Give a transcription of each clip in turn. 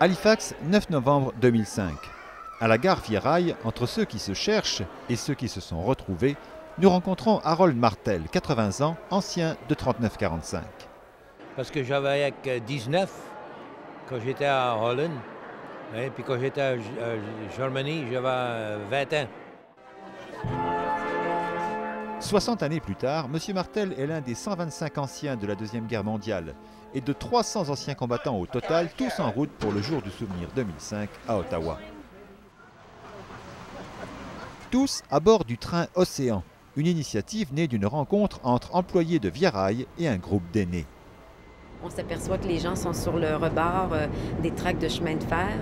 Halifax, 9 novembre 2005. À la gare Vieirail, entre ceux qui se cherchent et ceux qui se sont retrouvés, nous rencontrons Harold Martel, 80 ans, ancien de 39-45. Parce que j'avais 19 quand j'étais à Holland, hein, puis quand j'étais à Germany, j'avais 20 ans. 60 années plus tard, M. Martel est l'un des 125 anciens de la Deuxième Guerre mondiale et de 300 anciens combattants au total, tous en route pour le jour du souvenir 2005 à Ottawa. Tous à bord du train Océan, une initiative née d'une rencontre entre employés de Vieirail et un groupe d'aînés. On s'aperçoit que les gens sont sur le rebord des tracts de chemin de fer,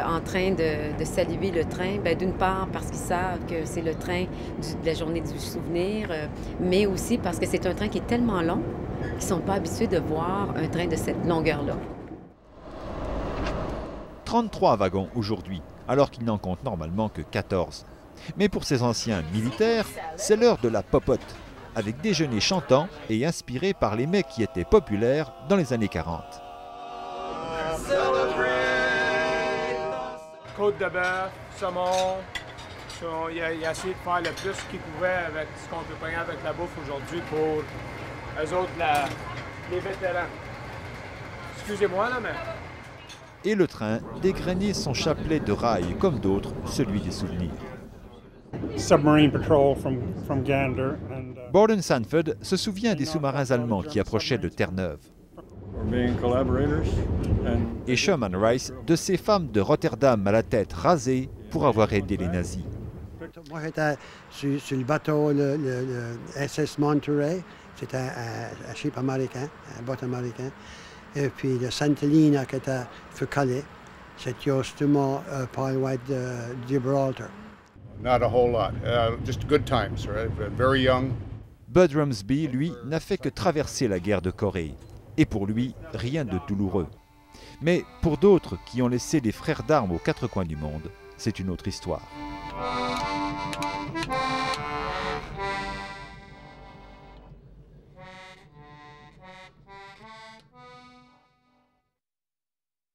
en train de saluer le train, d'une part parce qu'ils savent que c'est le train de la journée du souvenir, mais aussi parce que c'est un train qui est tellement long qu'ils ne sont pas habitués de voir un train de cette longueur-là. 33 wagons aujourd'hui, alors qu'ils n'en comptent normalement que 14. Mais pour ces anciens militaires, c'est l'heure de la popote, avec déjeuner chantant et inspiré par les mets qui étaient populaires dans les années 40. Côte de bœuf, saumon. Il a essayé de faire le plus qu'il pouvait avec ce qu'on peut prendre avec la bouffe aujourd'hui pour eux autres, les vétérans. Excusez-moi, là, mais... Et le train dégrainait son chapelet de rails, comme d'autres, celui des souvenirs. Submarine patrol from Gander. Borden Sanford se souvient des sous-marins allemands qui approchaient de Terre-Neuve. Et Sherman Rice de ces femmes de Rotterdam à la tête rasée pour avoir aidé les nazis. Moi, j'étais sur le bateau, le SS Monterey. C'était un ship américain, un bateau américain. Et puis le Santa Helena qui était sur Calais. C'était justement pas loin de Gibraltar. Not a whole lot, just good times, right? Very young. Bud Rumsby, lui, n'a fait que traverser la guerre de Corée. Et pour lui, rien de douloureux. Mais pour d'autres qui ont laissé des frères d'armes aux quatre coins du monde, c'est une autre histoire.